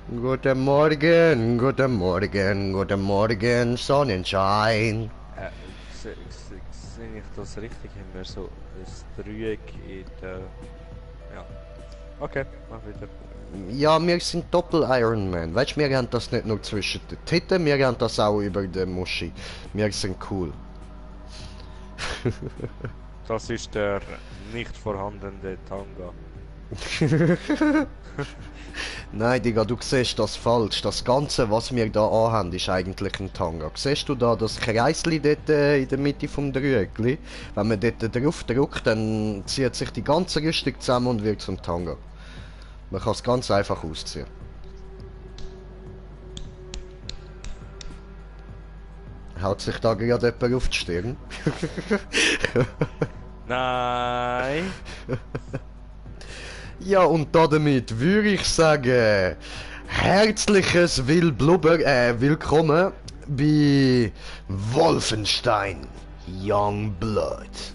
Guten Morgen, guten Morgen, Sonnenschein. Sehe ich das richtig? Haben wir so ein Dreieck in der... Ja. Okay, mach wieder. Ja, wir sind Doppel-Ironman. Weißt du, wir haben das nicht nur zwischen den Titten, wir haben das auch über den Muschi. Wir sind cool. Das ist der nicht vorhandene Tanga. Nein, Digga, du siehst das falsch. Das Ganze, was wir da anhaben, ist eigentlich ein Tanga. Siehst du da das Kreisli dort in der Mitte vom Dreieckli? Wenn man dort drauf drückt, dann zieht sich die ganze Rüstung zusammen und wird zum Tanga. Man kann es ganz einfach ausziehen. Haut sich da gerade jemand auf die Stirn? Nein! Ja, und damit würde ich sagen, herzliches Willkommen bei Wolfenstein Youngblood.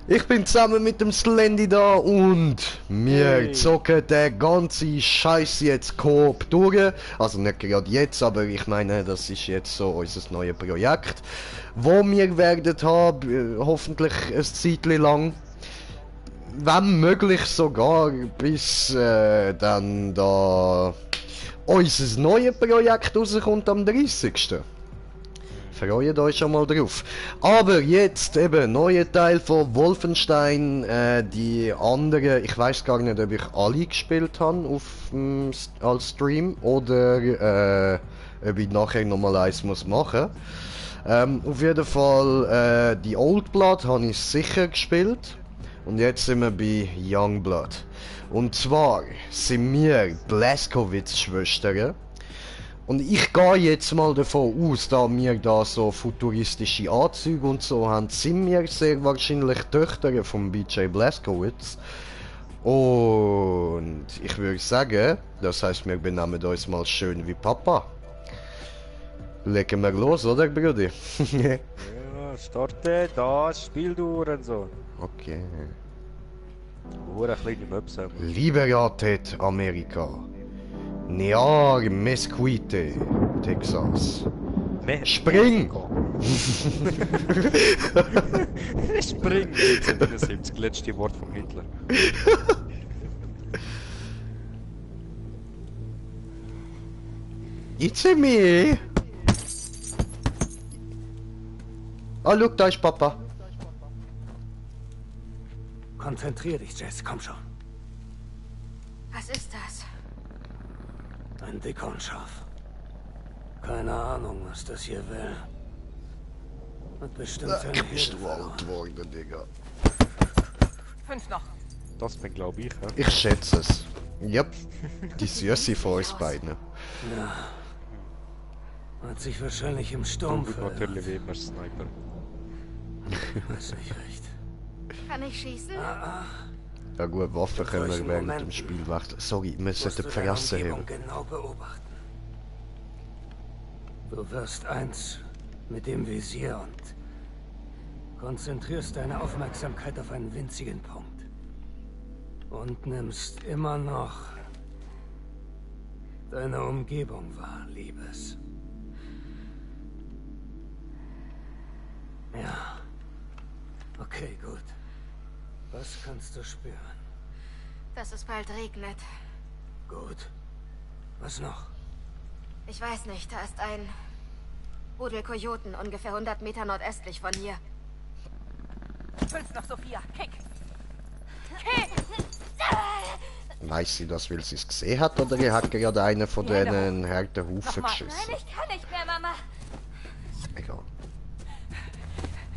Ich bin zusammen mit dem Slendy da und wir Hey. zocken den ganzen Scheiß jetzt Coop durch. Also nicht gerade jetzt, aber ich meine, das ist jetzt so unser neues Projekt, wo wir werden haben, hoffentlich ein Zeitchen lang. Wenn möglich sogar bis dann da unser neues Projekt rauskommt am 30. Freut euch schon mal drauf. Aber jetzt eben, neuer Teil von Wolfenstein, die anderen, ich weiß gar nicht, ob ich alle gespielt habe als Stream oder ob ich nachher nochmal eins muss machen. Auf jeden Fall, die Old Blood habe ich sicher gespielt. Und jetzt sind wir bei Youngblood. Und zwar sind wir Blazkowicz-Schwestern. Und ich gehe jetzt mal davon aus, da wir da so futuristische Anzüge und so haben, sind wir sehr wahrscheinlich Töchter von BJ Blazkowicz. Und ich würde sagen, das heißt, wir benehmen uns mal schön wie Papa. Legen wir los, oder, Brudi? Ja, starte das Spiel durch und so. Okay. Hure kleine Möpse. Liberatet Amerika. Near Mesquite, Texas. Spring! Spring! 1979, letzte Wort von Hitler. It's me! Oh, look, da ist Papa. Konzentrier dich, Jess, komm schon. Was ist das? Ein Dickhornschaf. Keine Ahnung, was das hier will. Hat bestimmt seine Bist Herde du alt verloren. geworden, Digga. 5 noch. Das bin glaub ich, ja. Ich schätze es. Yep. Die Süße von uns beiden. Hat sich wahrscheinlich im Sturm Und verirrt. natürlich wie immer Sniper. Weiß nicht recht. Kann ich schießen? Ja gut, Waffen können wir solchen während dem Momenten Spiel wechseln. Sorry, wir Musst sollten du die deine Fresse Umgebung haben. genau beobachten. Du wirst eins mit dem Visier und konzentrierst deine Aufmerksamkeit auf einen winzigen Punkt. Und nimmst immer noch deine Umgebung wahr, Liebes. Ja. Okay, gut. Was kannst du spüren? Dass es bald regnet. Gut. Was noch? Ich weiß nicht, da ist ein Rudel Kojoten ungefähr 100 Meter nordöstlich von hier. 5 noch, Sophia. Kick! Kick! Weiß sie das, weil sie es gesehen hat, oder er hat gerade einen von Ja, denen harten Hufen Nein, geschissen? ich kann nicht mehr, Mama. Egal.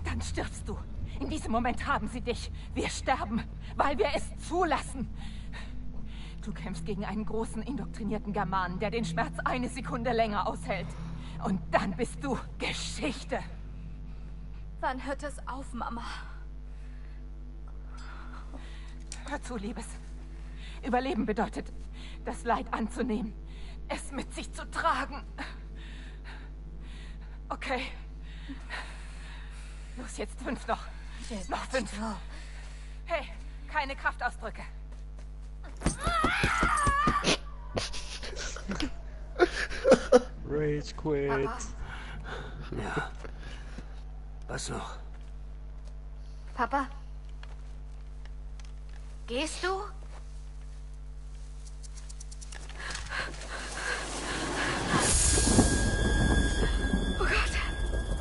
Dann stirbst du. In diesem Moment haben sie dich. Wir sterben, weil wir es zulassen. Du kämpfst gegen einen großen, indoktrinierten Germanen, der den Schmerz eine Sekunde länger aushält. Und dann bist du Geschichte. Wann hört es auf, Mama? Hör zu, Liebes. Überleben bedeutet, das Leid anzunehmen, es mit sich zu tragen. Okay. Los, jetzt 5 noch. Noch 5. Hey, keine Kraftausdrücke. Rage Quit. Papa? Ja. Was noch? Papa? Gehst du? Oh Gott.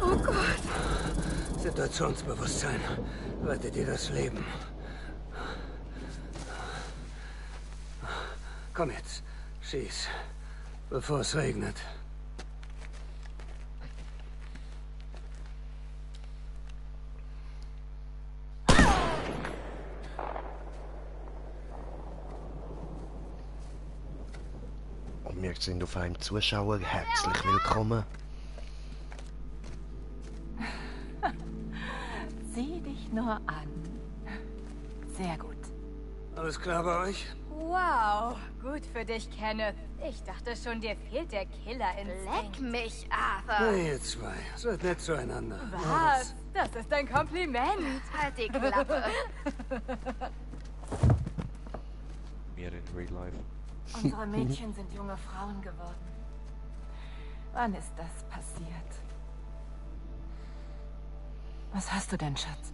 Oh Gott. Situationsbewusstsein rettet dir das Leben. Komm jetzt, schieß, bevor es regnet. Und wir sind auf einem Zuschauer herzlich willkommen. Sieh dich nur an. Sehr gut. Alles klar bei euch? Wow, gut für dich, Kenneth. Ich dachte schon, dir fehlt der Leck Killerinstinkt. mich, Arthur. Hey, ihr zwei, seid nett zueinander. Was? Das ist ein Kompliment. Halt die Klappe. Mir in Real Life. Unsere Mädchen sind junge Frauen geworden. Wann ist das passiert? Was hast du denn, Schatz?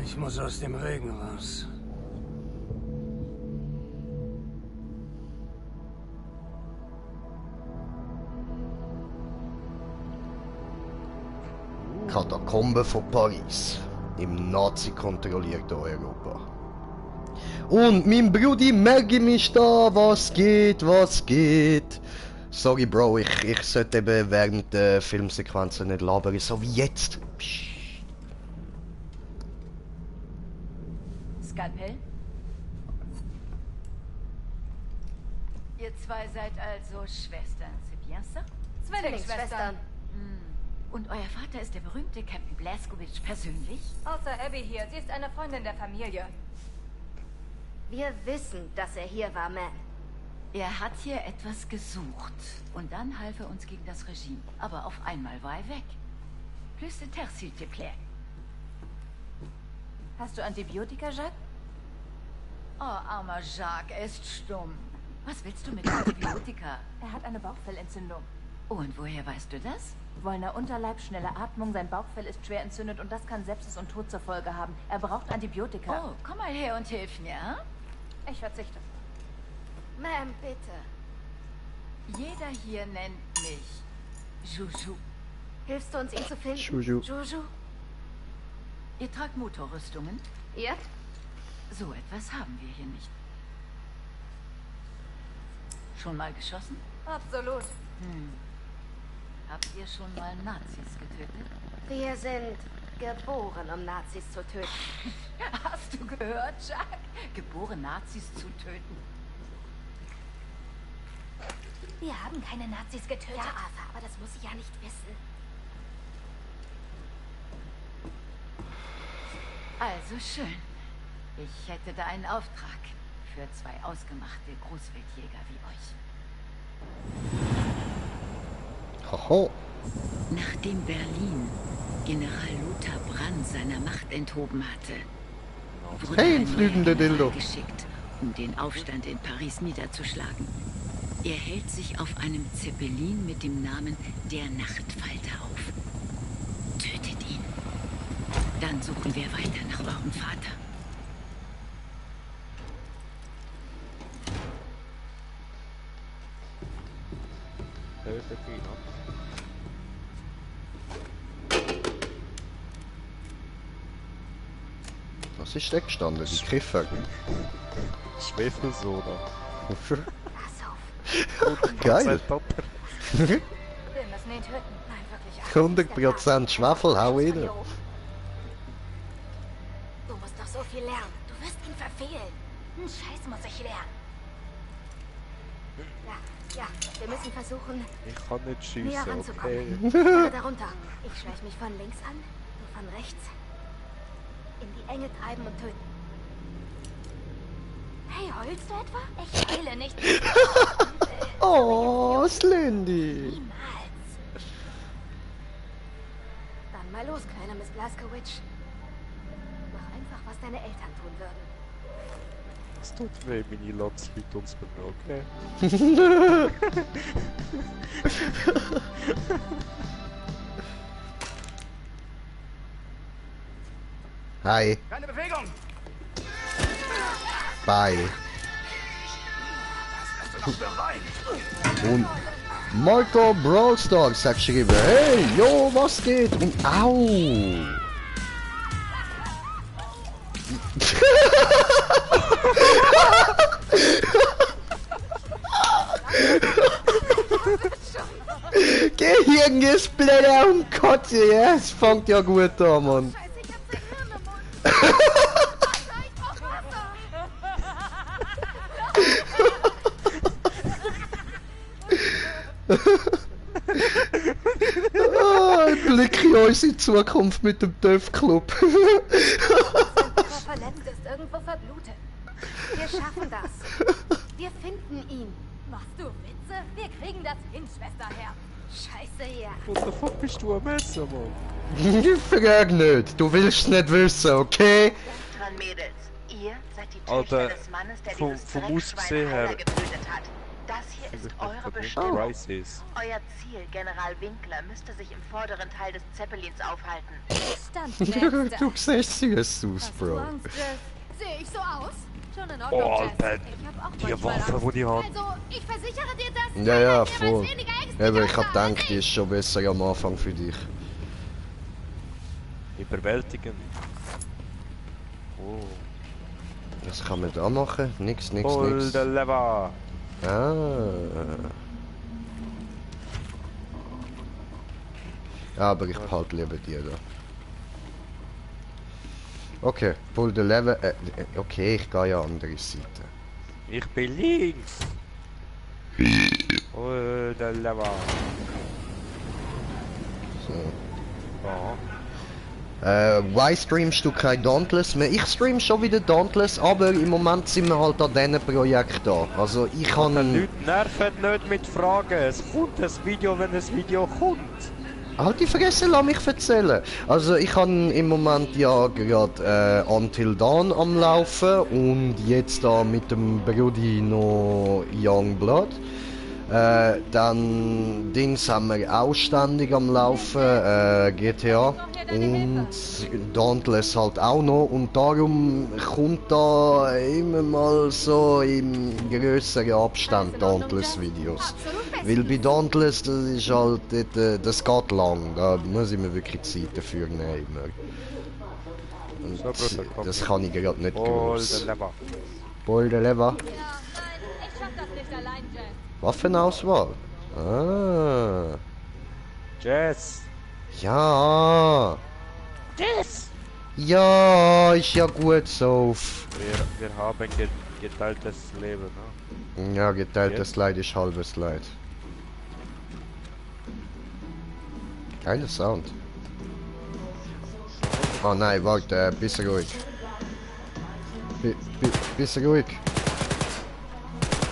Ich muss aus dem Regen raus. Katakomben von Paris. Im Nazi-kontrollierten Europa. Und mein Brudi Maggie ist da. Was geht, was geht? Sorry, Bro, ich sollte eben während der Filmsequenzen nicht labern, so wie jetzt. Psst. Skalpell? Ihr zwei seid also Schwestern, c'est bien ça? Zwillingsschwestern. Und euer Vater ist der berühmte Captain Blazkowicz persönlich? Außer Abby hier. Sie ist eine Freundin der Familie. Wir wissen, dass er hier war, Ma'am. Er hat hier etwas gesucht. Und dann half er uns gegen das Regime. Aber auf einmal war er weg. Plus de terre, s'il te plaît. Hast du Antibiotika, Jacques? Oh, armer Jacques, er ist stumm. Was willst du mit Antibiotika? Er hat eine Bauchfellentzündung. Oh, und woher weißt du das? Wollner Unterleib, schnelle Atmung, sein Bauchfell ist schwer entzündet und das kann Sepsis und Tod zur Folge haben. Er braucht Antibiotika. Oh, komm mal her und hilf mir, hm? Ich verzichte. Ma'am, bitte. Jeder hier nennt mich Juju. Hilfst du uns, ihn zu finden? Juju. Juju? Ihr tragt Motorrüstungen? Ihr? So etwas haben wir hier nicht. Schon mal geschossen? Absolut. Habt ihr schon mal Nazis getötet? Wir sind geboren, um Nazis zu töten. Hast du gehört, Jack? Geboren, Nazis zu töten. Wir haben keine Nazis getötet. Ja, Arthur, aber das muss ich ja nicht wissen. Also schön. Ich hätte da einen Auftrag für zwei ausgemachte Großwildjäger wie euch. Haha. Nachdem Berlin General Lothar Brann seiner Macht enthoben hatte, wurde Hey, ein ein fliegender neuer General Dildo. geschickt, um den Aufstand in Paris niederzuschlagen. Er hält sich auf einem Zeppelin mit dem Namen der Nachtfalter auf. Tötet ihn. Dann suchen wir weiter nach eurem Vater. Hilfe, Tina. Was ist da gestanden? Die Griffe. Schwefelsoda. Pass auf. Geil. Wir müssen ihn töten. Nein, wirklich. Arthur. 100% Schwefel, hau rein. Du musst doch so viel lernen. Du wirst ihn verfehlen. Scheiß muss ich lernen. Ja, wir müssen versuchen, Ich kann nicht näher schiessen, ranzukommen. okay? Fahre darunter. Ich schleich mich von links an, du von rechts. In die Enge treiben und töten. Hey, heulst du etwa? Ich heule nicht. Oh, Slendy. Niemals. Dann mal los, kleiner Miss Blazkowicz. Mach einfach, was deine Eltern tun würden. Es tut weh, meine Landsleute tut's mir, okay? Hi. Keine Bewegung! Bye. Was hast du noch für Wein? Und Marco Brawl Stars hat geschrieben, hey, yo, was geht? Und au! Gehirngesplitter und Kotze, ja, es fängt ja gut an, Mann. Blick in unsere Zukunft mit dem TÜV-Club. Verletzt ist, irgendwo verblutet. Wir schaffen das. Wir finden ihn. Machst du Witze? Wir kriegen das hin, Schwesterherz. Scheiße, ja. What the fuck bist du am Messer, Mann? Ich frag nicht, du willst nicht wissen, okay? Dran, Mädels. Ihr seid die Alter, Töchter des Mannes, der vom dieses Aussehen her- Drecksschwein getötet hat. Das hier ist eure Bestimmung. Crisis. Euer Ziel, General Winkler, müsste sich im vorderen Teil des Zeppelins aufhalten. Stand Du siehst süß aus, Bro. Angst, Jess? Sehe ich so aus? Schon in Oh, Ordnung, Alter, Jess. Ich hab auch die manchmal Waffe, Angst. die die haben. Also, ich versichere dir, dass Ja, ja, keiner voll. jemals weniger ängstlich Aber ich hab aussah als gedacht, die ist schon besser am Anfang für dich. Überwältigend. Oh. Was kann man da machen? Nix, nix, Pull nix. the lever. Ah. Ja, aber ich behalte lieber die da. Okay, pull the lever. Okay, ich gehe ja an andere Seite. Ich bin links. Pull the lever. So. Ja. Why streamst du kein Dauntless mehr? Ich stream schon wieder Dauntless, aber im Moment sind wir halt an diesem Projekt da. Also ich Die kann... Leute nerven nicht mit Fragen. Es kommt ein Video, wenn ein Video kommt. Halt die Fresse, lass mich erzählen. Also ich habe im Moment ja gerade Until Dawn am Laufen und jetzt da mit dem Brudi noch Youngblood. Dann Dings haben wir auch ständig am Laufen, GTA und Dauntless halt auch noch und darum kommt da immer mal so im grösseren Abstand Dauntless Videos. Weil bei Dauntless, das ist halt, das geht lang, da muss ich mir wirklich Zeit dafür nehmen immer. Und So, Bruder, komm das hier. kann ich gerade nicht Pull groß. the lever. Pull the lever. Ja, nein, ich schaff das nicht allein, Jess. Waffenauswahl. Ah. Jess. Ja. Jess. Ja, ist ja gut so. Wir haben geteiltes Leben, ne? Ja, geteiltes Leid ist halbes Leid. Geiler Sound. Oh nein, warte, bisschen ruhig. Bisschen ruhig.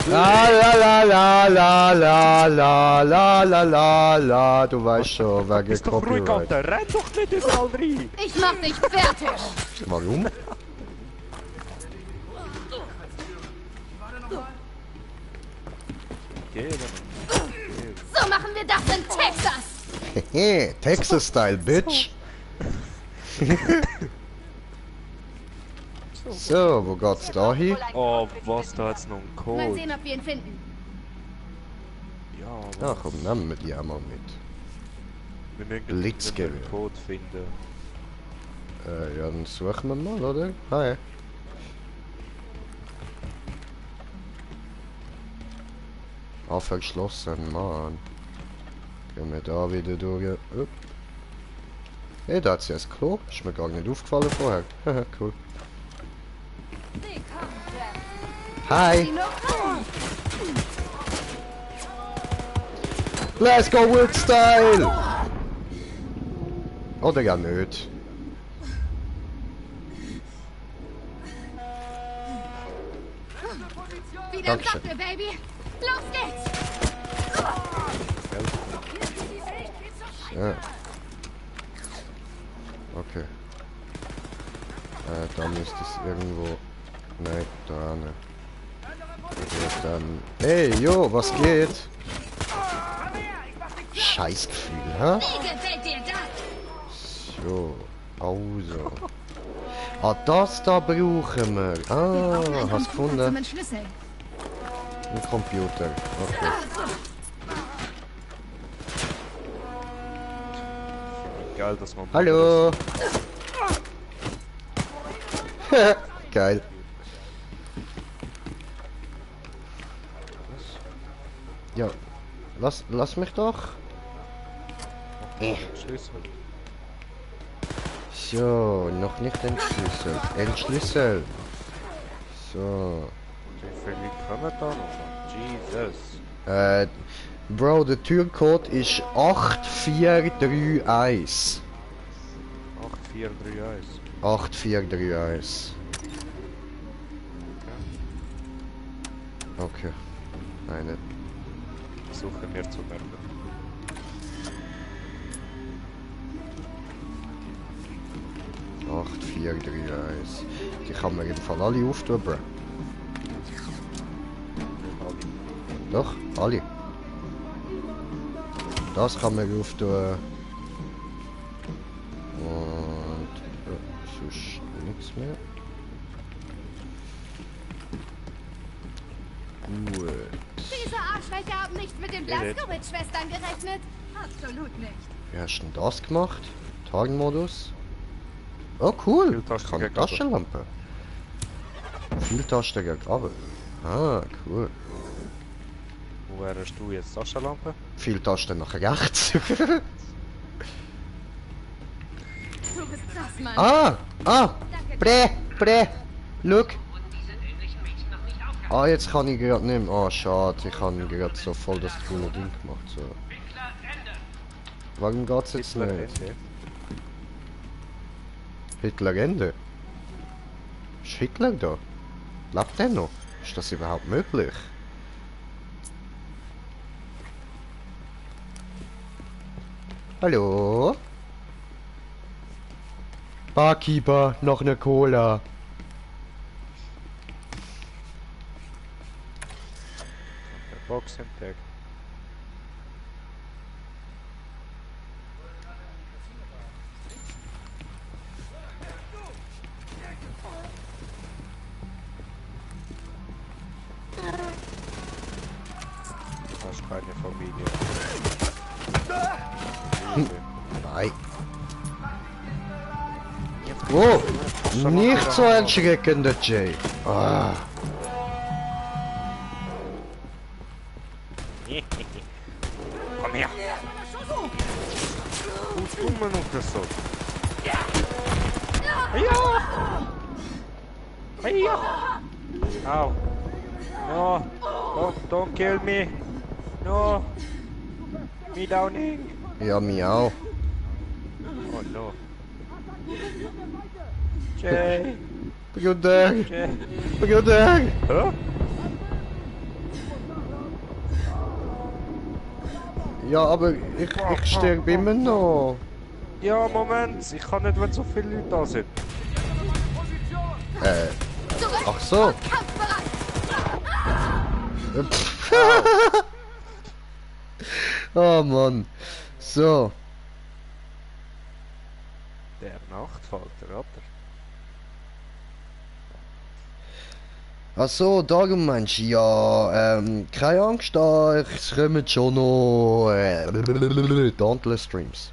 La la la la la la la la la la la, du weißt schon, wegen Bist doch ruhig, Copyright. Alter. Renn doch nicht ins All rein. Ich mach dich fertig. Warum? Geh, So machen wir das in Texas. Hehe, Texas-Style, Bitch. So, wo geht's da hin? Oh, was, da hat's noch einen Mal Code. sehen, ob wir ihn finden. Ja, Ja, komm, nehmen wir die auch mal mit. wir müssen Blitzgewehr. den Code finden. Ja, dann suchen wir mal, oder? Hi. Verschlossen, Mann. Gehen wir da wieder durch. Upp. Hey, da hat's ja das Klo. Ist mir gar nicht aufgefallen vorher. Haha, cool. Sie kommen, Jess. Hi! Let's go with Style! Oder ja nicht. Wieder im Dankeschön. Doppel, Baby. Los geht's. Ja. Okay. Da müsste es irgendwo... Nein, da nicht. Ja, dann... Hey, jo, was geht? Scheißgefühl, hä? So, also. Ah, das da brauchen wir. Ah, hast du gefunden? Ein Computer. Okay. Geil, dass man... Hallo! Geil. Ja, lass mich doch. Schlüssel. So, noch nicht entschlüsselt. Entschlüsselt. So. Wie viele Leute kommen da noch? Jesus. Bro, der Türcode ist 8431. 8431. 8431. Okay. Nein, Versuchen wir zu merken. nicht. 8431. Die kann man im Fall alle auftun, bro. Doch, alle. Das kann man auftun. Und sonst nichts mehr. Gut. Diese Arschlöcher haben nicht mit den Blazkowicz-Schwestern gerechnet. Absolut nicht. Wie hast du denn das gemacht? Tarnmodus? Oh cool, ich Vieltasten kann eine gegen runter. Taschenlampe. Vieltasten gegen runter. Ah, cool. Wo wärst du jetzt? Taschenlampe? Vieltasten nach rechts. Du bist krass, Mann. Ah! Prä! Look! Ah, jetzt kann ich gerade nicht mehr. Ah, schade, ich habe gerade so voll das coole Ding gemacht. So. Warum geht's jetzt nicht? Hitler Ende? Ist Hitler da? Lebt der noch? Ist das überhaupt möglich? Hallo? Barkeeper, noch eine Cola. Box entdeckt. Das ist keine Familie. Nein. Oh, nicht so erschreckender Jay. Ah. Komm her! Hoe doen we nog eens zo? Ja! Ow! No! Don't kill me! No! Me downing! Ja, miau. Oh no! Jay! Bruder, Jay! Bruder. Huh? Ja, aber ich sterbe immer noch. Ja, Moment! Ich kann nicht, wenn so viele Leute da sind. Ach so. Oh Mann. So. Der Nachtfalter, oder? Ach so, darum meinst du, ja, keine Angst, da, es kommen schon noch, Dauntless Streams.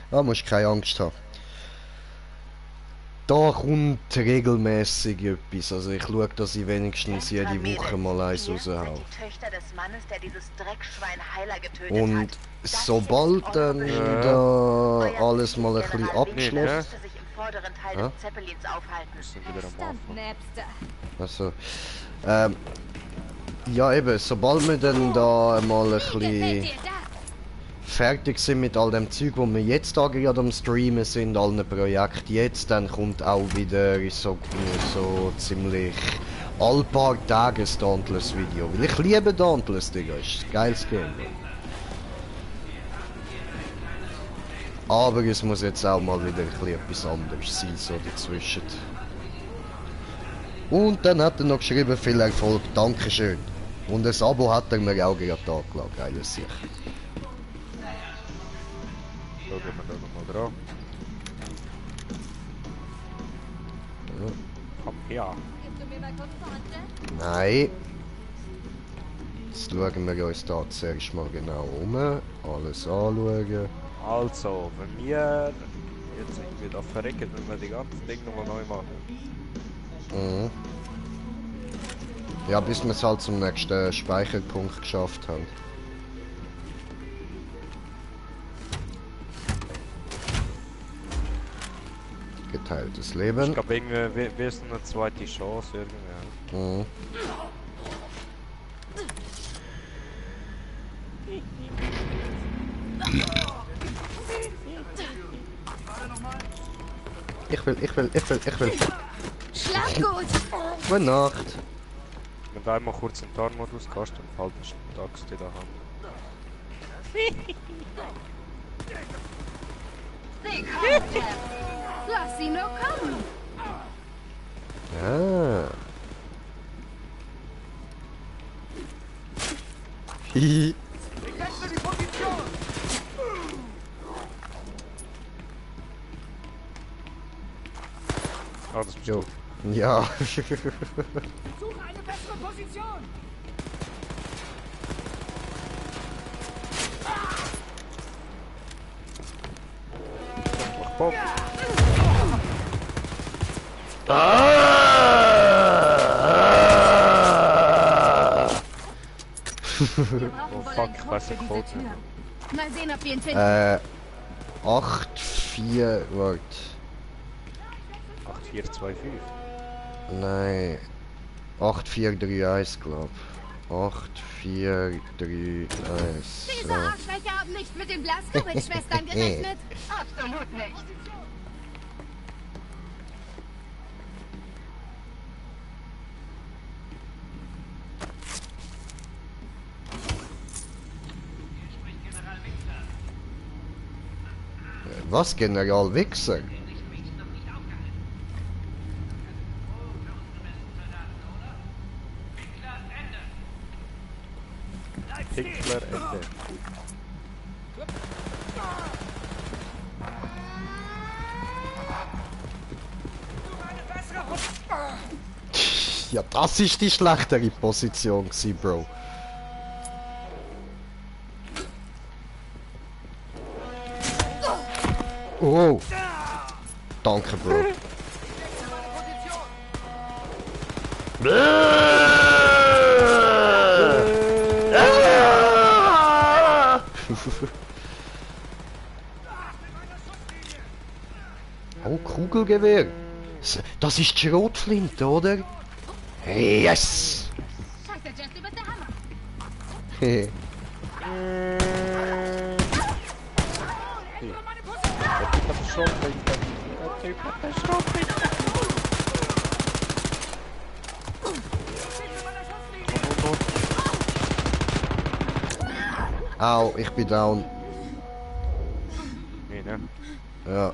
Da musst du keine Angst haben. Da kommt regelmäßig etwas, also ich schaue, dass ich wenigstens jede Woche mal eins raushau. Die Töchter des Mannes, der dieses Dreckschwein Heiler getötet Und hat. Das sobald ist dann eure da Euer alles mal ein General bisschen Winkler abgeschlossen. müsste sich im vorderen Teil Ja? des Zeppelins aufhalten. Wir sind wieder am Anfang. Also, ja eben, sobald wir dann da mal ein bisschen fertig sind mit all dem Zeug, wo wir jetzt da gerade am Streamen sind, allen Projekten jetzt, dann kommt auch wieder so ziemlich all paar Tage ein Dauntless Video. Weil ich liebe Dauntless, Digga, ist ein geiles Game. Aber es muss jetzt auch mal wieder ein bisschen etwas anderes sein, so dazwischen. Und dann hat er noch geschrieben, viel Erfolg, Dankeschön. Und ein Abo hat er mir auch gerade angelassen, geiles Sicht. So, gehen wir da nochmal dran. Ja. Komm her. Nein. Jetzt schauen wir uns da zuerst mal genau um. Alles anschauen. Also, wenn wir jetzt irgendwie da verrecken, wenn wir die ganzen Dinge nochmal neu machen. Mhm. Ja, bis wir es halt zum nächsten Speicherpunkt geschafft haben. Geteiltes Leben. Ich glaube irgendwie, wir ist eine zweite Chance irgendwie. Mhm. Ich will. Schlaf gut! Gute Nacht. Wenn du einmal kurz in den Tarnmodus gehst, dann fällt die Axt in der Hand. Lass sie nur kommen! Ah. Hihi. Ah, das bist Jo. du. Ja. Suche eine bessere Position! Mach Bob. Oh fuck, ich weiß nicht, Code nicht. Mal sehen, ob wir ihn finden. 8, 4, warte. 8, 4, 2, 5. Nein. 8, 4, 3, 1, glaub. 8, 4, 3, 1. Diese Arschlöcher haben nicht mit den Blazkowicz-Schwestern gerechnet. Absolut nicht. Was, General Wichser? Pinkler Ende. Ja, das ist die schlechtere Position gewesen, Bro. Oh. Danke, Bro. Oh, Kugelgewehr. Das ist die Schrotflinte, oder? Yes! Scheiße, Jess, du bist der Hammer. Hehe. Au, ich bin down. Nee, ne? Ja.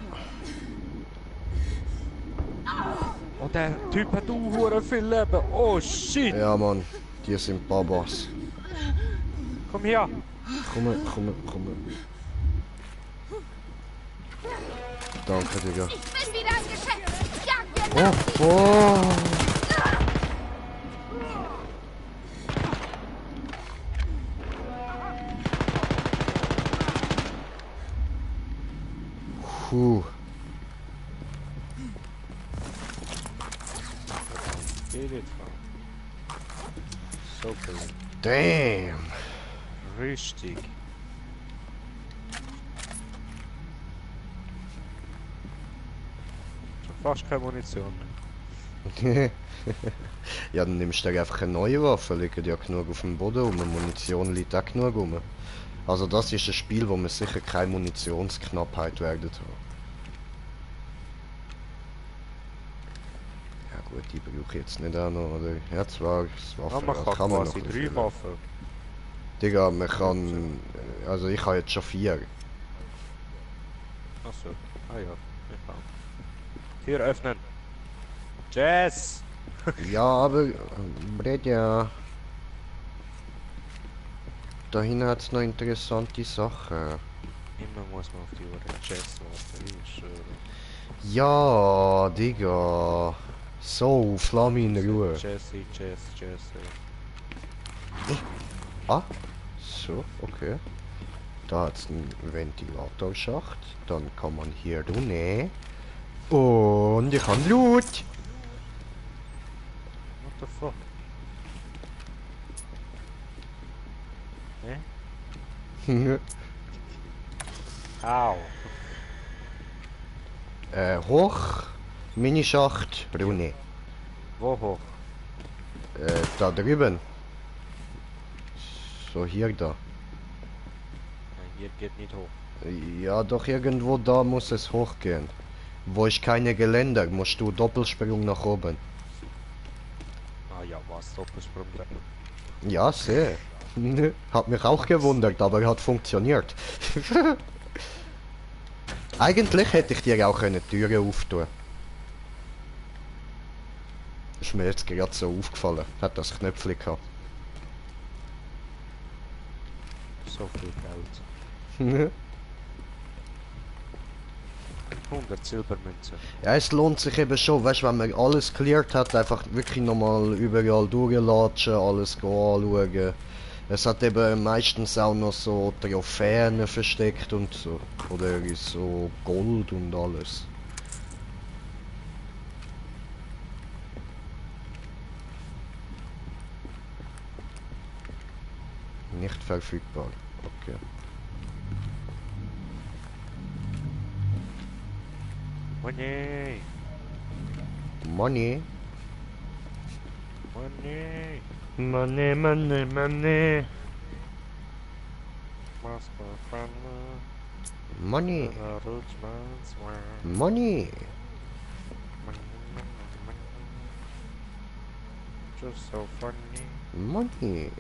Und der Typ hat auch viel Leben. Oh shit! Ja, Mann. Die sind Babas. Komm her! Komm. Danke, Digga. Ich bin wieder im Geschäft. Jag wir Oh, oh. Puh. Geht jetzt mal. So cool. Damn. Richtig. Schon fast keine Munition. Ja, dann nimmst du dir einfach eine neue Waffe, liegen ja genug auf dem Boden rum, Munition liegt auch genug rum. Also das ist ein Spiel, wo wir sicher keine Munitionsknappheit werden haben. Ja gut, die brauche ich jetzt nicht auch noch, oder? Ja, zwar, das Ja, Waffen man kann man quasi noch 3 füllen. Waffen. Digga, man kann... Also ich habe jetzt schon 4. Achso. Ah ja. Ich kann. Tür öffnen. Jess! Ja, aber Bredja. Da hinten hat's noch interessante Sachen. Immer muss man auf die Uhr Chess warten, ist Ja, Digga. So, Flamme in Ruhe. Chess. Ah, so, okay. Da hat's einen Ventilatorschacht. Dann kann man hier runter. Und ich habe Loot. What the fuck? Au. Hoch, Minischacht, runter. Wo hoch? Da drüben. So, hier da. Nein, hier geht nicht hoch. Ja, doch irgendwo da muss es hochgehen. Wo ich keine Geländer, musst du Doppelsprung nach oben. Ah ja, was? Doppelsprung. Ja, sehr. Hat mich auch gewundert, aber hat funktioniert. Eigentlich hätte ich dir auch eine Türe auftun. Ist mir jetzt gerade so aufgefallen. Hat das Knöpfchen gehabt. So viel Geld. 100 Silbermünzen. Ja, es lohnt sich eben schon, weißt du, wenn man alles cleared hat, einfach wirklich nochmal überall durchlatschen, alles anschauen. Es hat eben meistens auch noch so Trophäen versteckt und so. Oder so Gold und alles. Nicht verfügbar. Okay. Money! Money. Money! Money, money, money. Money. Money. Just so funny. Money.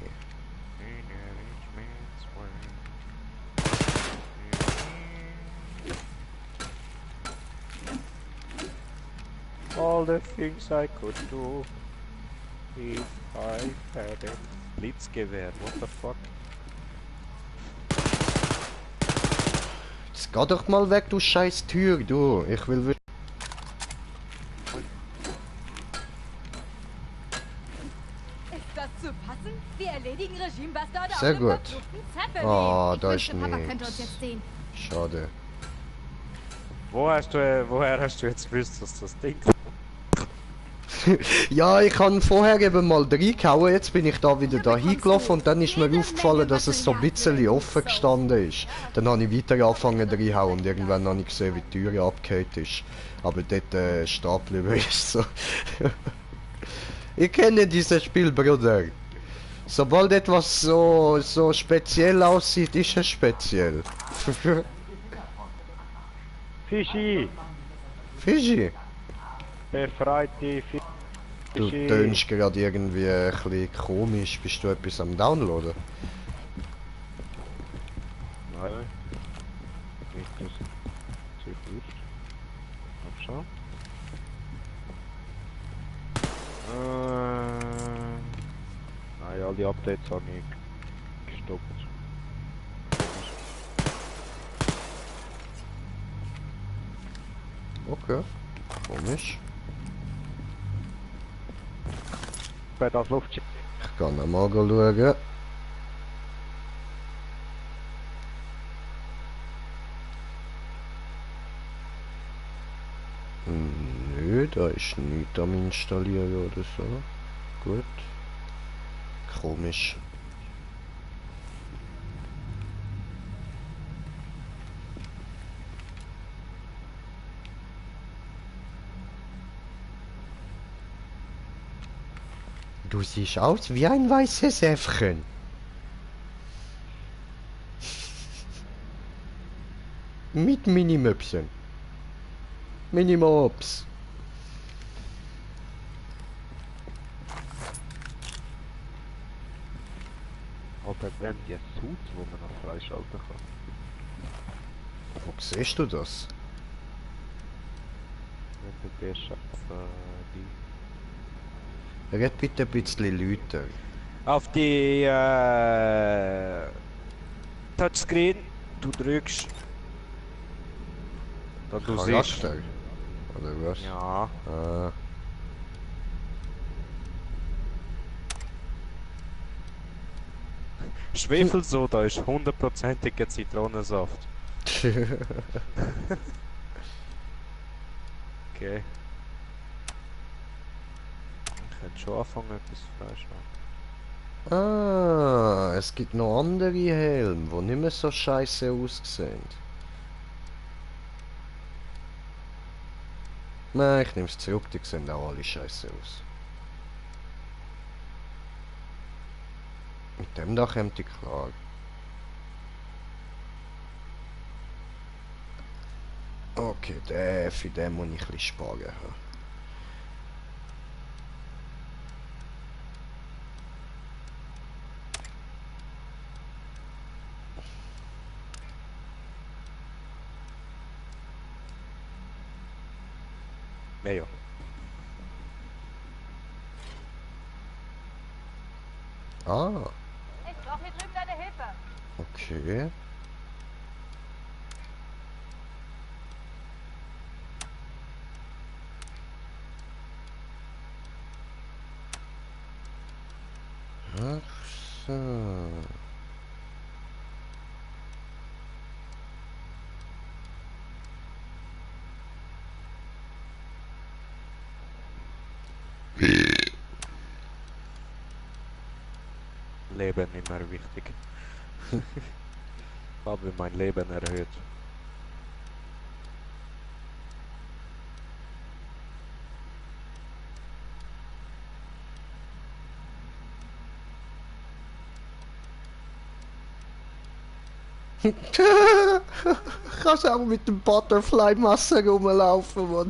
All the things I could do if I had a Blitzgewehr. What the fuck? Jetzt geh doch mal weg, du scheiß Tür, du. Ich will wirklich. Ist das zu fassen? Wir erledigen Regimebastarde Sehr auf dem gut. verfluchten Zeppelin. Ah, Ich da wünschte, ist Papa nichts. könnte uns jetzt sehen. Schade. Woher hast du jetzt gewusst, dass das Ding... Ja, ich habe vorher eben mal reingehauen, jetzt bin ich da wieder da hingelaufen und dann ist mir aufgefallen, dass es so ein bisschen offen gestanden ist. Dann habe ich weiter angefangen reinhauen und irgendwann habe ich gesehen, wie die Tür abgehakt ist. Aber dort stehen geblieben ist so. Ich kenne dieses Spiel, Bruder. Sobald etwas so speziell aussieht, ist es speziell. Fischi! Fischi, Befreit die Fischi! du tönst gerade irgendwie ein bisschen komisch. Bist du etwas am Downloaden? Nein. Nicht das. Zu gut. Abschau. Nein, all die Updates habe ich gestoppt. Okay, komisch. Bei das Luftschiff. Ich kann noch mal schauen. Nö, da ist nichts am Installieren oder so. Gut. Komisch. Du siehst aus wie ein weißes Äffchen. Mit Minimöpchen. Minimops. Alter, wenn die Suits, wo man noch freischalten kann. Wo siehst du das? Wenn du gehst auf die... Red bitte ein bisschen lauter. Auf die Touchscreen, du drückst. Da du siehst. Charakter? Oder was? Ja. Ah. Schwefelsoda ist 100%iger Zitronensaft. Okay. Ich könnte schon anfangen, etwas falsch machen. Ah, es gibt noch andere Helme, die nicht mehr so scheiße aussehen. Nein, ich nehme es zurück, die sehen auch alle scheiße aus. Mit dem da kommt ich klar. Okay, für den muss ich ein bisschen sparen. Ja. Ah, Ich brauche hier drüben deine Hilfe. okay. Ach so. Leben immer wichtig. Habe mein Leben erhöht. Kannst auch mit dem Butterfly-Messer rumlaufen, Mann.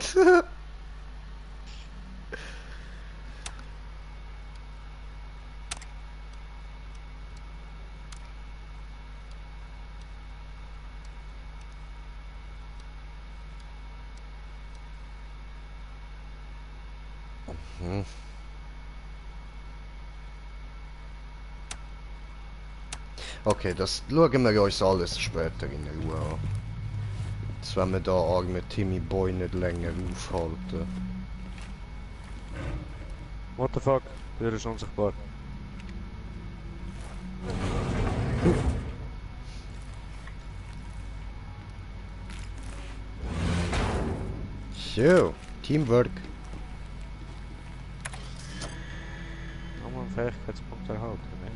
Okay, das schauen wir uns alles später in Ruhe an. Jetzt wollen wir da arme Timmy Boy nicht länger aufhalten. What the fuck? Der ist unsichtbar. So, Teamwork. Nochmal einen Fähigkeitspunkt erhalten, ne?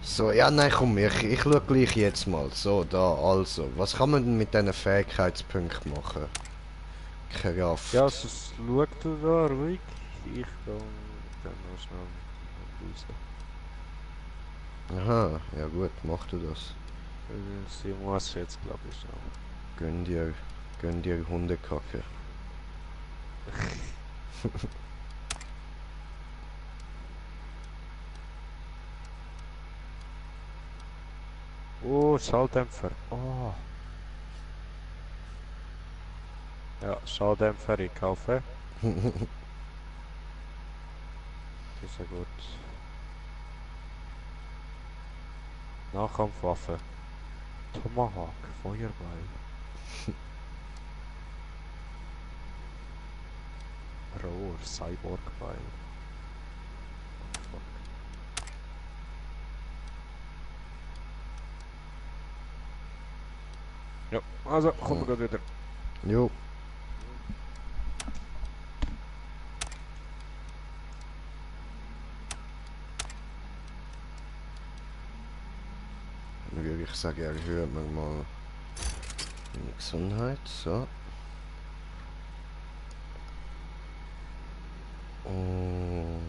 So, ja, nein, komm, ich schau gleich jetzt mal. So, da, also. Was kann man denn mit diesen Fähigkeitspunkten machen? Kraft. Ja, also schau du da ruhig. Ich dann noch schnell raus. Aha, ja gut, mach du das. Sie muss jetzt, glaube ich, auch. Gönn dir Hundekacke. Oh, Schalldämpfer. Oh. Ja, Schalldämpfer, ich kaufe. Das ist ja gut. Nahkampfwaffe. Tomahawk, Feuerball. Rohr, Cyborg-Beil. Ja, also kommen wir wieder. Jo. Dann würde ich sagen, erhöhen wir mal die Gesundheit. So. Und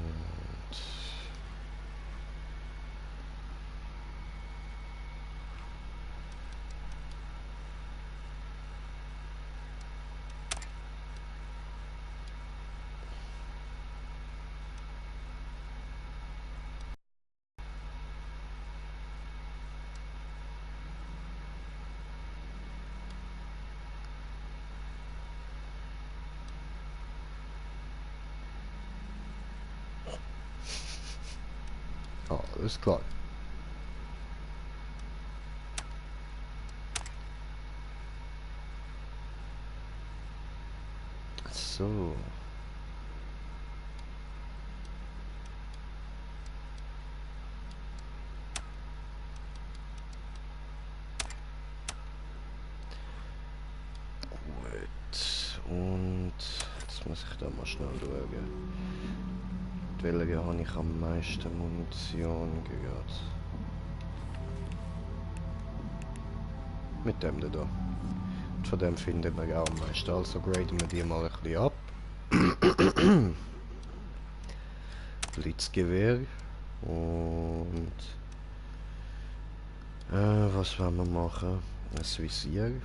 Alles klar. So. Gut. Und jetzt muss ich da mal schnell schauen. Mit welcher habe ich am meisten Munition gerade? Mit dem da. Und von dem finden wir auch am meisten. Also graden wir die mal ein bisschen ab. Blitzgewehr. Und was wollen wir machen? Ein Visier.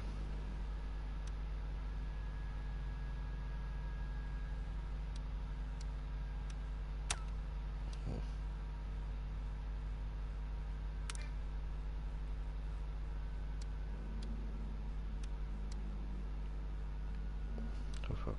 The fuck?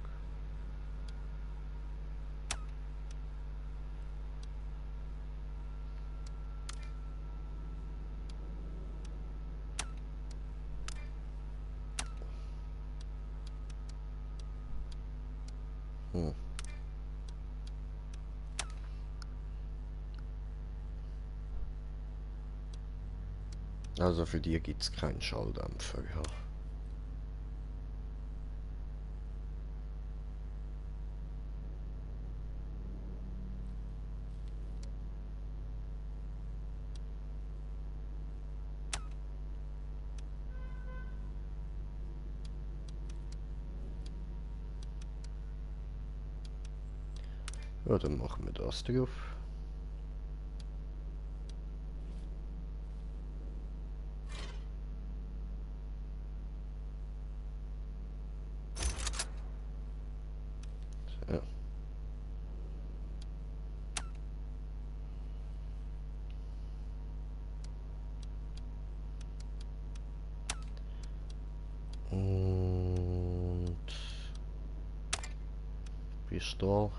Also für die gibt es keinen Schalldämpfer, ja. Ja, dann machen wir das drauf. So. Und Pistol.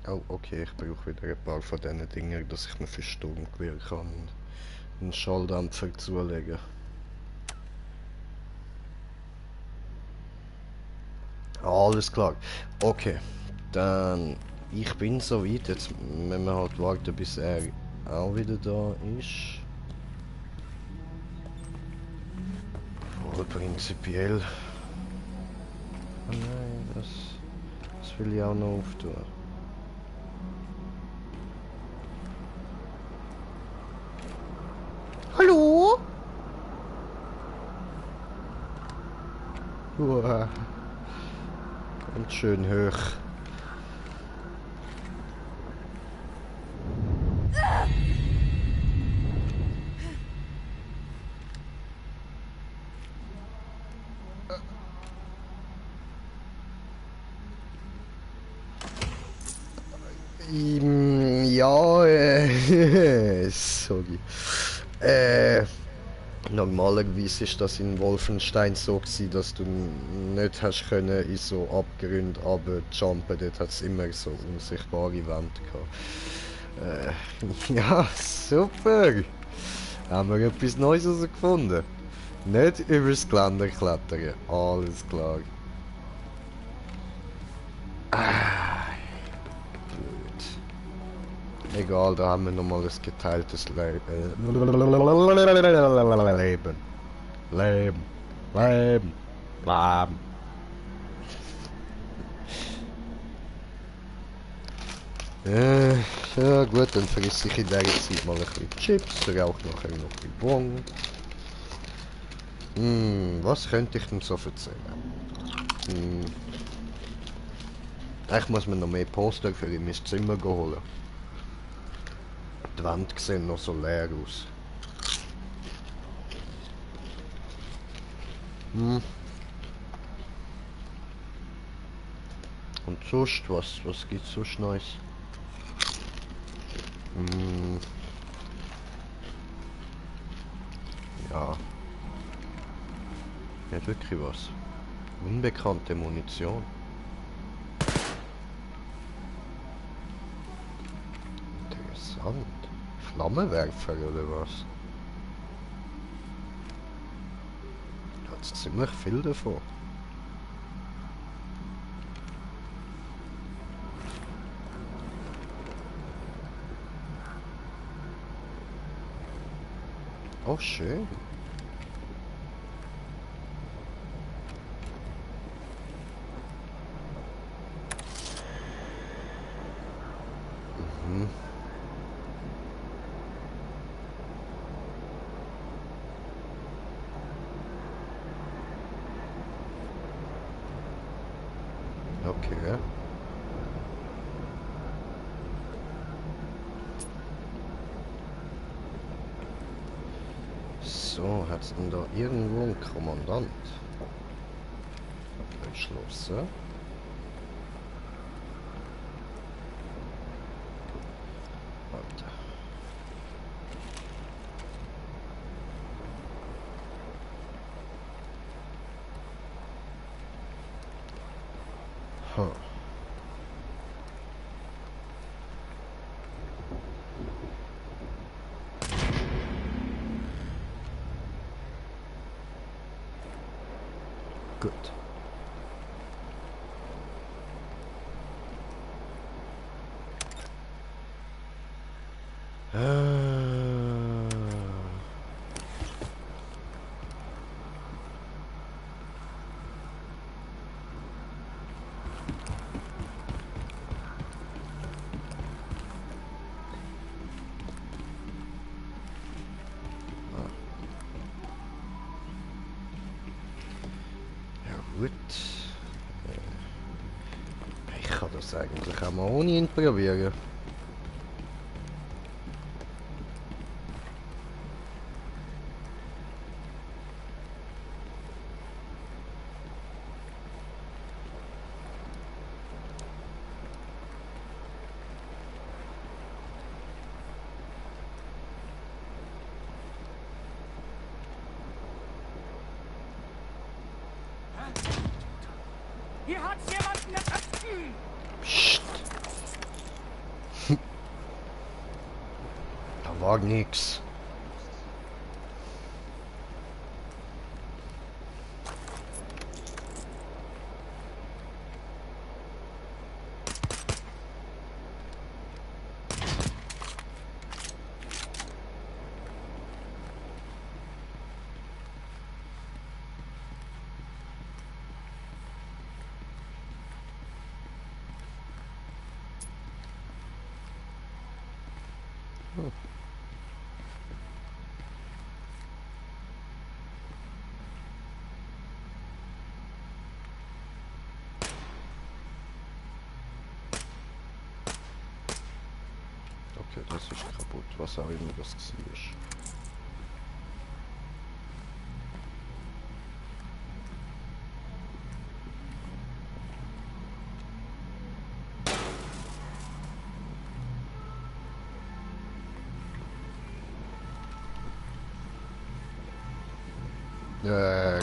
Oh, okay, ich brauche wieder ein paar von diesen Dingen, dass ich mir für Sturmgewehr kann einen Schalldämpfer zulegen. Alles klar. Okay, dann ich bin soweit. Jetzt müssen wir halt warten, bis er auch wieder da ist. Voll prinzipiell. Oh nein, das will ich auch noch auftun. Hallo? Uah. Ganz schön hoch. Ja, sorry. Normalerweise ist das in Wolfenstein so gewesen, dass du nicht hast können in so Abgründe runterjumpen. Dort hat es immer so unsichtbare Wände gehabt. Ja, super! Haben wir etwas Neues herausgefunden? Nicht übers Geländer klettern, alles klar. Egal, da haben wir nochmal das geteiltes Leben. Leben. Ja gut, dann frisse ich in der Zeit mal ein bisschen Chips, rauche nachher noch ein bisschen Bon. Was könnte ich denn so erzählen? Eigentlich muss man noch mehr Poster für in mein Zimmer holen. Die Wände sehen noch so leer aus. Und sonst, was gibt's sonst Neues? Ja. Nicht wirklich was. Unbekannte Munition. Interessant. Flammenwerfer oder was? Da hat's ziemlich viel davon. Oh, schön. Okay. So, hat's denn da irgendwo einen Kommandant? Entschlossen. Warte. Huh. Gut. Gut. Ich kann das eigentlich auch mal ohne ihn probieren. Hier hat's jemanden. Psst. Da war nix. Okay, das ist kaputt, was auch immer das war.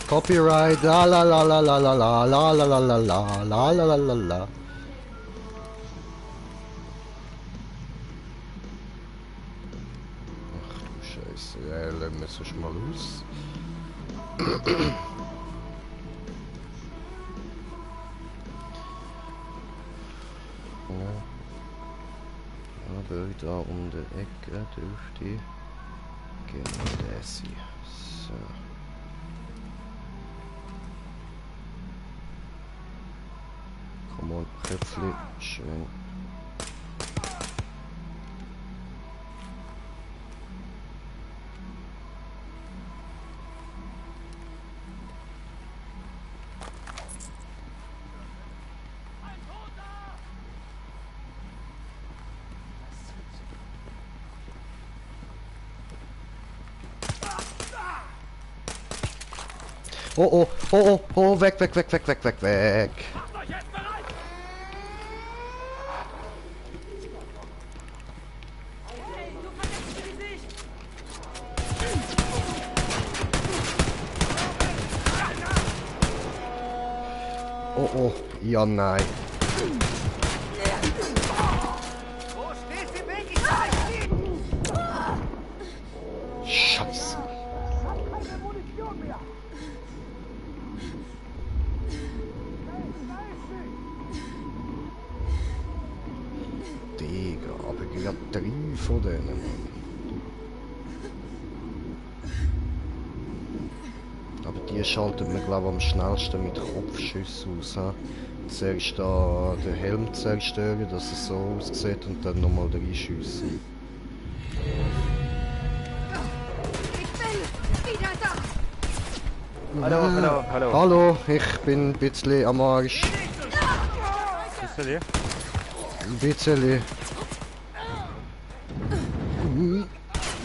Copyright, la la la la la la la la la la la la la la la la. Ach du Scheiße, ja, lassen wir es mal aus. Aber da um die Ecke dürfte genau der sein. So. Komm on, Köpfli, schön. Oh, oh, oh, oh, oh, weg, weg, weg, weg, weg, weg, weg. Oh, oh, ja, nein. Scheiße. Digga, aber ich hab 3 von denen. Aber die schaltet man glaube am schnellsten mit Kopfschüssen aus. He? Zuerst da den Helm zerstören, dass es so aussieht und dann nochmal 3 Schüsse. Ich bin wieder da! Hallo, hallo, hallo. Hallo, ich bin ein bisschen am Arsch. Bist du hier? Ein bisschen.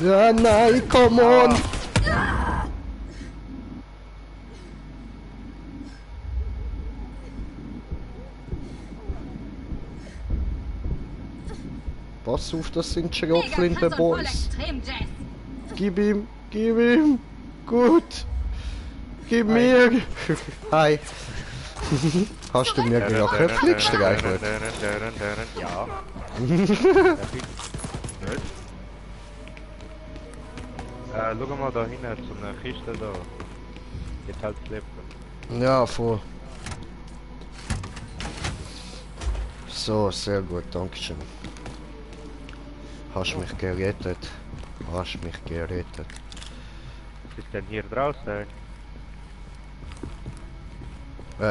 Ja, nein, come on! Pass auf, das sind Schrotflinten, Boys. Gib ihm, gut. Gib mir. Hi. Hast du mir gerade Köpfchen gestreichelt? Ja. Schau mal da hinten zu einer Kiste da. Jetzt halt Leben. Ja, voll. So, sehr gut, dankeschön. Hast mich gerettet. Hast mich gerettet. Was ist denn hier draußen?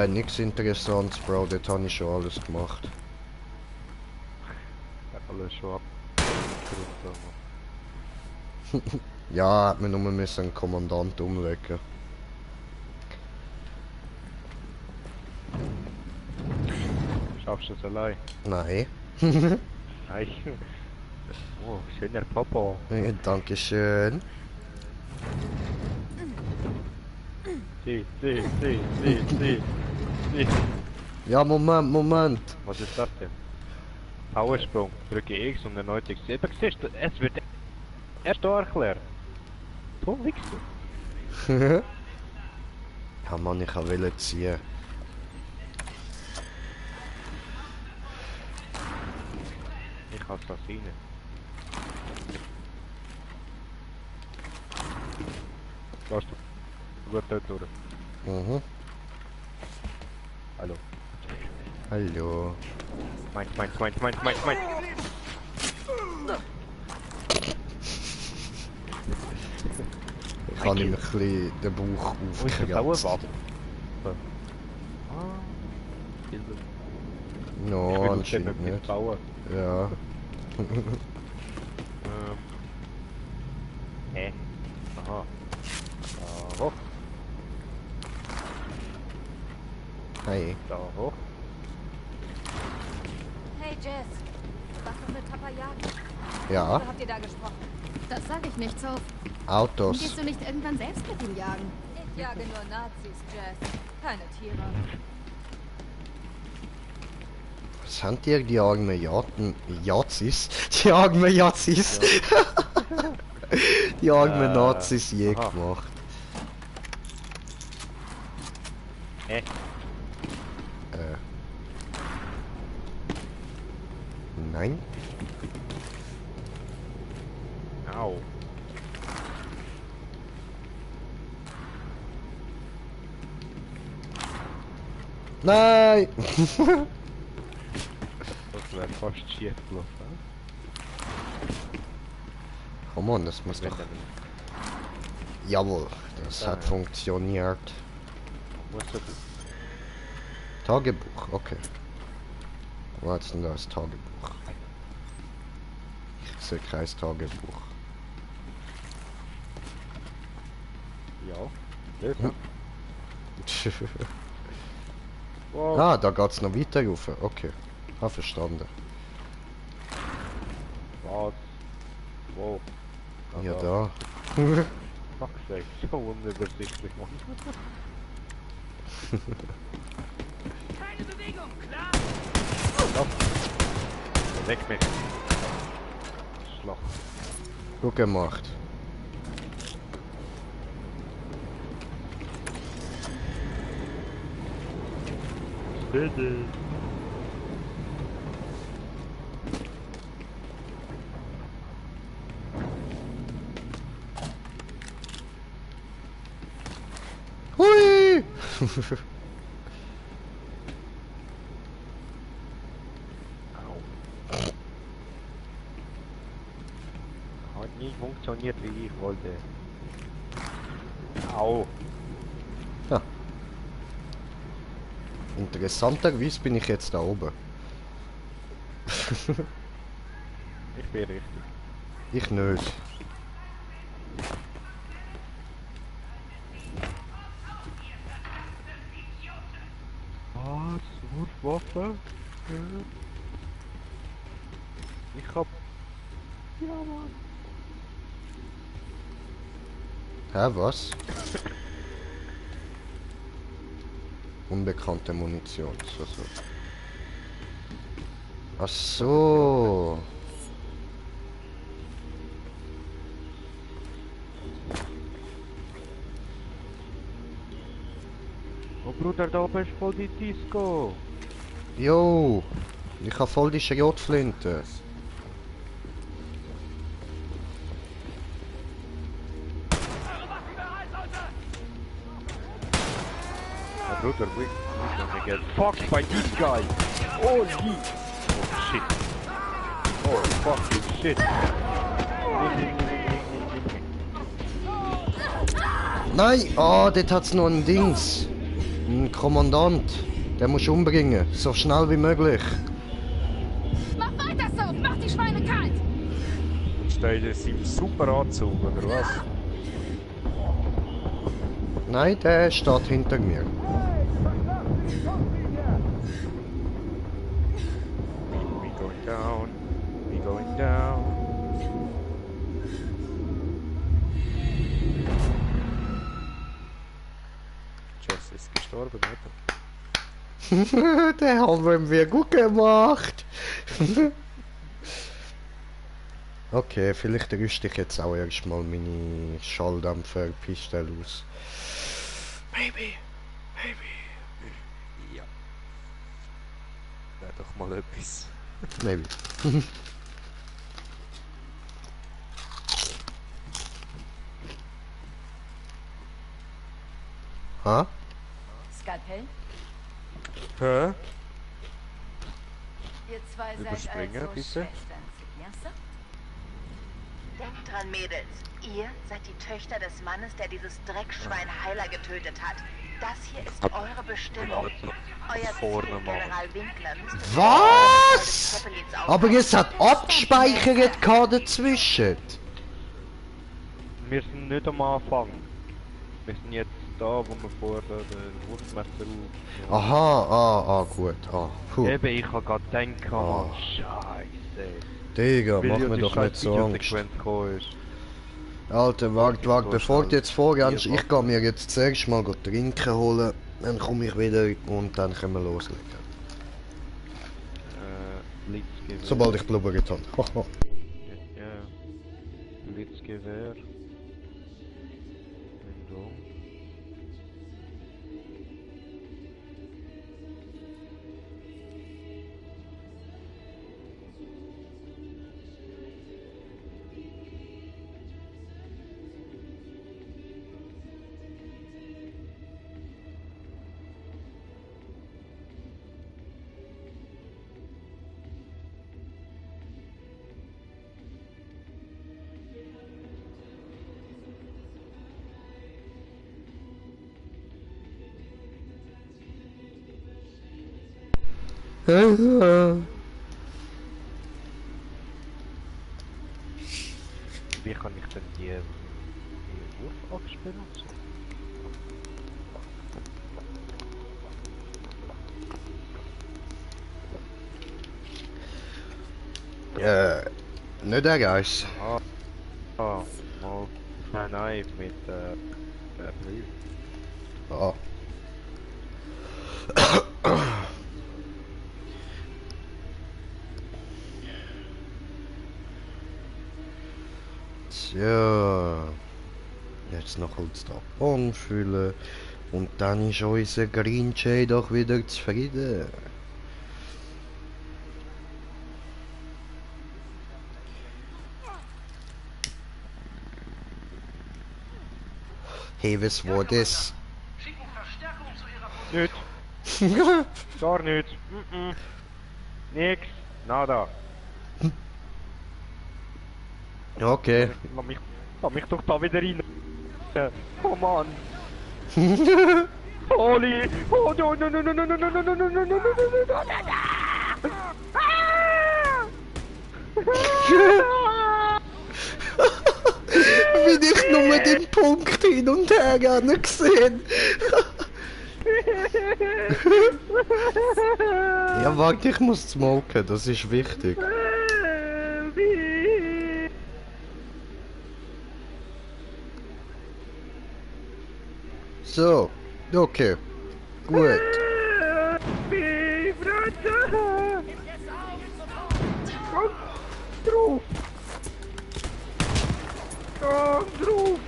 Nichts Interessantes, Bro, dort habe ich schon alles gemacht. Alles schon ab. Ja, hat man nur müssen einen Kommandant umlegen. Schaffst du es allein? Nein. Nein. Oh, schöner Popo. Dankeschön. Sie. Ja, Moment. Was ist das denn? Powersprung. Drücke X um erneut X. Eben siehst du, es wird erst da erklärt. Wo liegst du? Ja Mann, ich wollte ziehen. Ich hasse Assassinen. Lass du gut dort durch. Mhm. Hallo. Hallo. Meins. Ich habe ihm ein bisschen den Bauch Ist das auch eine aufgekratzt. Waffe? No, anscheinend nicht. Bauen. Ja. Hä? Aha. Da hoch. Hey. Da hoch. Hey Jess, was ist mit Tapayaki? Ja, Worüber habt ihr da gesprochen? Das sag ich nicht so. Autos. Gehst du nicht irgendwann selbst mit ihm jagen? Ich jage nur Nazis, Jess. Keine Tiere. Was haben die armen Yazis? Die armen Yazis! Die armen Nazis je aha. gemacht. Hä? Nein? Au. Nein! Das wäre fast schief gelaufen. Komm on, das muss Wenn doch... dann Jawohl, das Da, hat ja. funktioniert. muss er Tagebuch, okay. Wo hat's denn das Tagebuch? Ich sehe kein Tagebuch. Ja. Das. Hm. Wow. Ah, da geht's noch weiter rauf. Okay, hab verstanden. Was? Wow. Ja, Also, da. Fuck sake, so unübersichtlich, Mann. Keine Bewegung, klar? Weg mich. Schlag. Gut gemacht. Bitte. Hui! Hat nicht funktioniert, wie ich wollte. Au. Interessanterweise bin ich jetzt da oben. Ich bin richtig. Ich nicht. Was? Wurfwaffe? Ich hab... Ja, Mann. Hä, was? Unbekannte Munition. So. Ach so. Oh Bruder, da oben ist voll die Disco. Jo. Ich hab voll die Schrotflinte. Oh Bruder, we gonna get fucked by this guy. Oh, shit. Oh, fucking shit. Nein! Ah, dort hat's noch ein Dings. Ein Kommandant. Der muss umbringen. So schnell wie möglich. Mach weiter so! Mach die Schweine kalt! Steht es im Superanzug, oder was? Nein, der steht hinter mir. We going down. We going down. Jess ist gestorben, oder? Der haben wir gut gemacht. Okay, vielleicht rüste ich jetzt auch erstmal meine Schalldämpferpistole aus. Maybe. Ja. Wäre doch mal etwas. Maybe. Ha? Skalpell? Hä? Ihr zwei seid Überspringen, also bitte. Schwestern, ja, so? Denkt dran, Mädels. Ihr seid die Töchter des Mannes, der dieses Dreckschwein Heiler getötet hat. Das hier ist eure Bestimmung. Euer Vorne Ziel, machen. General Winkler, müsste Was? Zeppelins Aber es hat aufhalten. abgespeichert dazwischen. Wir sind nicht am Anfang. Wir sind jetzt da, wo wir vorher den Wurfmesser auf... Aha, gut. Puh. Eben, ich hab grad gedacht, Ah. Mann, Scheiße. Digga, Weil mach ja mir die doch scheiß nicht so Angst. Videosequenz gekommen ist. Alter, warte, so bevor du schnell. jetzt vorgehst, Hier, ich gehe mir jetzt zuerst mal trinken holen, dann komme ich wieder und dann können wir loslegen. Blitzgewehr. Sobald ich blubbert habe. Ja. Blitzgewehr. Windung. Wie kann ich denn die Wurf abspielen? Nicht der Geist. Mal. Nein, mit Brief. Ah. Tja. Jetzt noch kurz den Bon füllen. Und dann ist unser Green Jay doch wieder zufrieden. Hey, was war das? Nicht. Gar nicht. Nix. Nada. Okay. Lass mich doch da wieder rein. Oh Mann. Oli. Oh no no no no no no no no no no no no Wie ich nur den Punkt hin und her gerne gesehen. Ja, warte, ich muss smoken, das ist wichtig. So, okay, gut. Drauf! Drauf!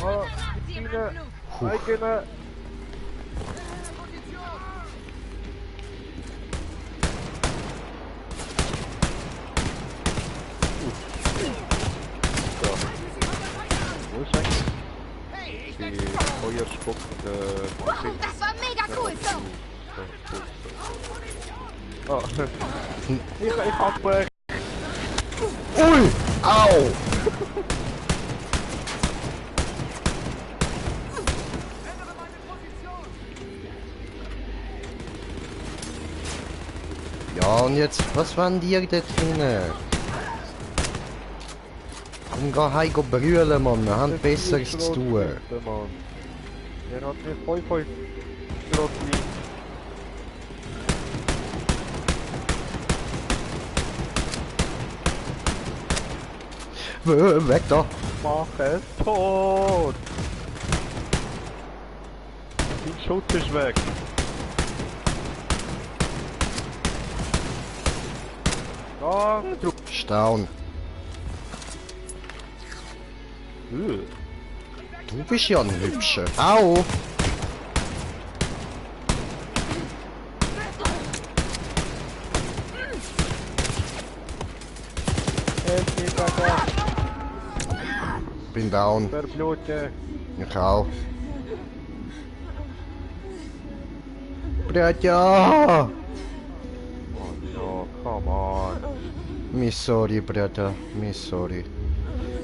Oh, eigene. Wo ist eigentlich die feuerspuckende... Das war mega cool, so! Oh. Ich hab... Ui! Au! Ja, und jetzt, was wollen die dort drinnen? Komm, geh heim brüllen, Mann, wir haben Besseres zu tun. Er hat mir voll Grotli. Weg da! Mach es tot! Dein Schutz ist weg. Ah, Staun. Du bist ja ein Hübscher. Au! Bin down. Verbluten. Ich auch. Bratja! Oh no, come on. Mi sorry, Brata. Mi sorry.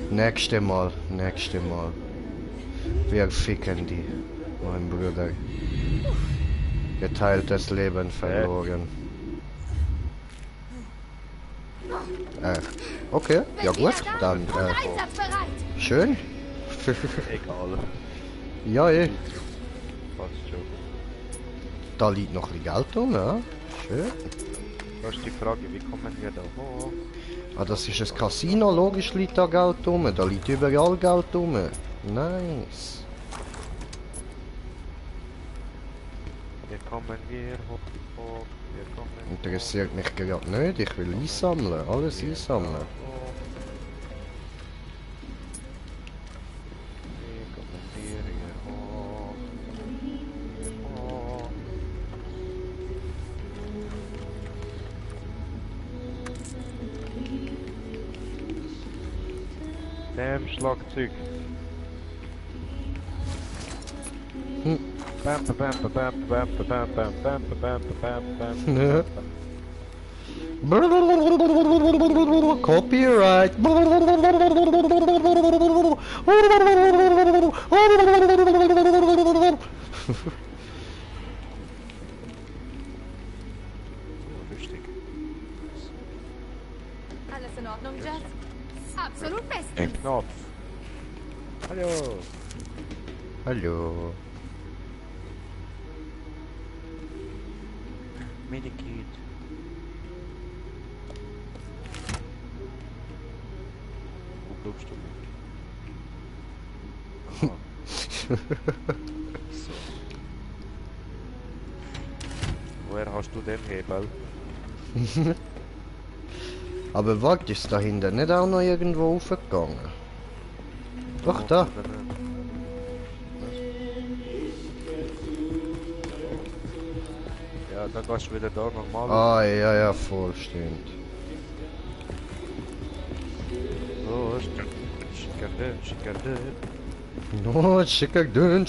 Nächste Mal. Wir ficken die, mein Bruder. Geteiltes Leben verloren. Okay, ja gut, dann Einsatzbereit! schön. Egal. Ja, Passt schon. da liegt noch ein bisschen Geld rum, ja. Schön. Da ist die Frage, wie kommen wir da hoch? Ah, das ist ein Casino, logisch liegt da Geld rum. Da liegt überall Geld rum. Nice. Wie kommen wir hoch? Wir kommen Interessiert mich gerade nicht, ich will einsammeln, alles einsammeln. hoch. Wie kommen wir hier hoch? Hier hoch. Dem Schlagzeug. Bam, bam, bam, bam, bam, bam, bam, bam, bam, bam, bam, bam. Copyright. Lustig. Alles in Ordnung, Jess? Absolut Ein bestens. Knopf. Hallo. Hallo. Medikit. Wo glaubst du? Aha. So. Woher hast du den Hebel? Aber warte, ist da hinten nicht auch noch irgendwo aufgegangen? Doch, da. Ja, dann gehst du wieder da normal. Ah, ja, ja, voll, stimmt. So, Schickerden. No, schicker dünn.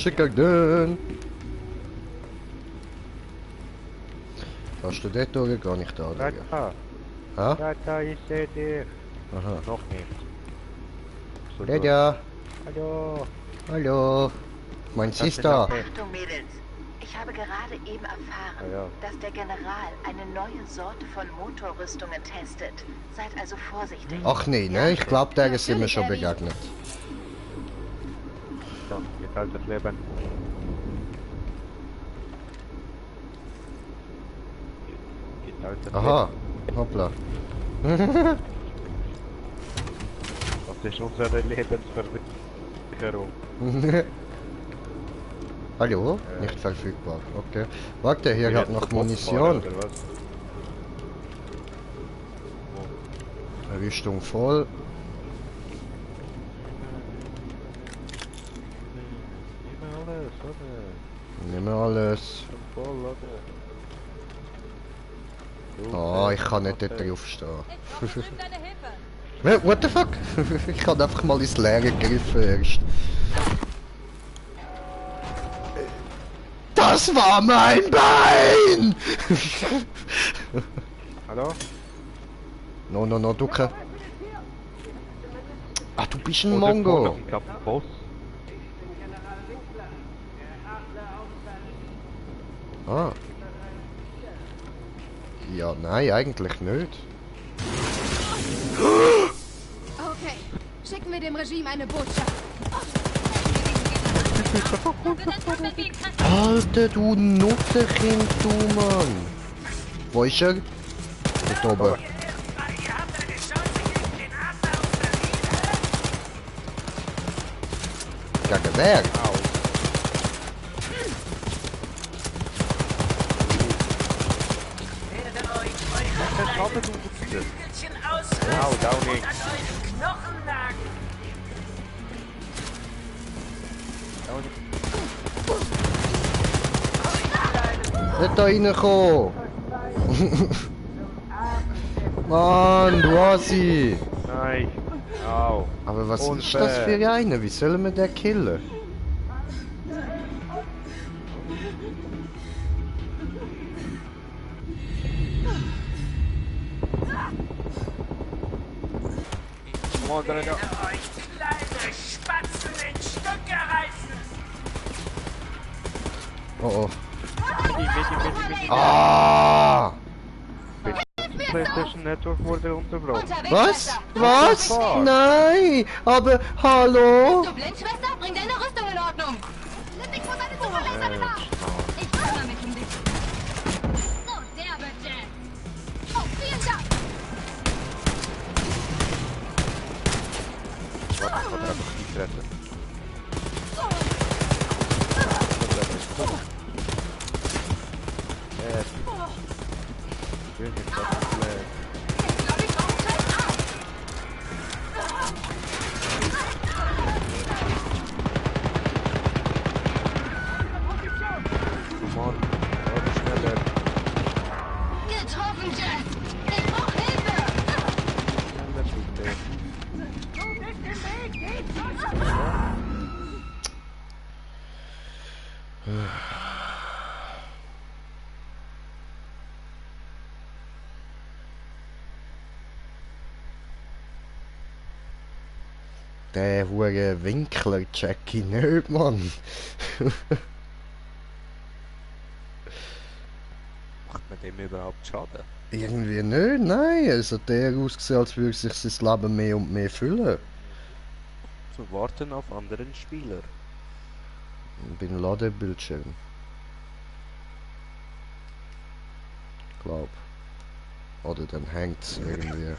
Kannst du dort durch? Gar nicht da durch. Ha? Da, ich seh dich. Aha. Noch nicht. So, Lydia. Hallo. Hallo. Mein Das ist Sister. okay. Achtung, Mädels. Ich habe gerade eben erfahren, Ja. dass der General eine neue Sorte von Motorrüstungen testet. Seid also vorsichtig. Ach nee, ne? Ich glaube, der sind wir schon begegnet. So, geteiltes Leben. Geteiltes Aha. Hoppla. Leben. Das ist unsere Lebensversicherung. Hallo? Nicht verfügbar. Okay. Warte, hier hat noch Munition. Oder was? Rüstung voll. Nimm alles, oder? Nehmen wir alles. Schon voll, oder? Oh, ich kann nicht dort drauf stehen. Ich brauche deine Hilfe. What the fuck? Ich habe einfach mal ins Leere gegriffen erst. Das war mein Bein! Hallo? No, Ducke. Ah, du bist ein Oder Mongo. vorne, ich glaub, Boss. Ah. Ja, nein, eigentlich nicht. Okay, schicken wir dem Regime eine Botschaft. Alter, du Nutterkind, du Mann. Wo ist er? Dort oben. Gegen wer? Au, Downing. Nicht da reinkommen! Mann, du Asi! Nein. Au. Aber was ist Unfair. das für einer? Wie sollen wir den killen? Come on, dann ja. Oh oh. Bitte. Ah! PlayStation Network wurde unterbrochen. Was? Was? Nein! Aber hallo? Du Blindschwester, bring deine Rüstung in Ordnung. Nimm vor seine Superlasergewehr. Ich kümmere mich um dich. So, derbe Jazz. Oh, vielen Dank. Getroffen, Jazz. Ich brauche Hilfe. Der hure Winkler check ich nicht, Mann. Macht man dem überhaupt Schaden? Irgendwie nicht, nein. Es hat eher ausgesehen, als würde sich sein Leben mehr und mehr füllen. Zu warten auf anderen Spieler. Bin Ladebildschirm. Glaub. Oder dann hängt's irgendwie.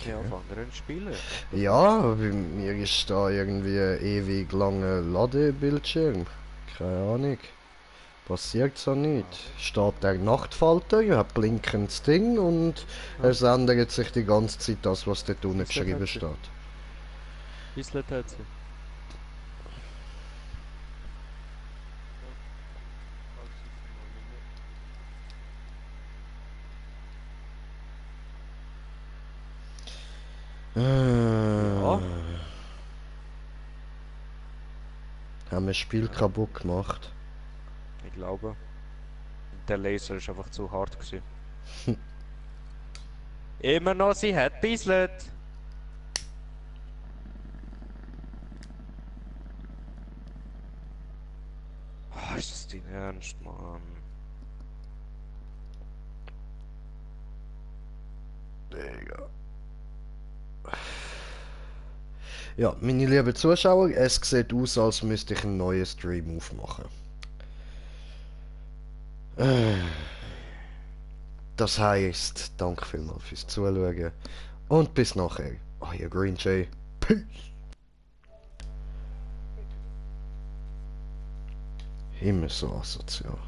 Ja, auf anderen Spieler. Ja, bei mir ist da irgendwie ein ewig langer Ladebildschirm. Keine Ahnung. Passiert so nicht. Steht der Nachtfalter, hat blinkendes Ding und es ändert sich die ganze Zeit das, was dort unten geschrieben steht. Islet hat sie. Ja. Haben wir das Spiel kaputt gemacht? Ich glaube. Der Laser ist einfach zu hart gewesen. Immer noch, sie hat Bislet. Oh, ist das dein Ernst, Mann? Digga. Ja, meine lieben Zuschauer, es sieht aus, als müsste ich einen neuen Stream aufmachen. Das heisst, danke vielmals fürs Zuschauen und bis nachher. Euer Green Jay. Peace. Immer so asozial.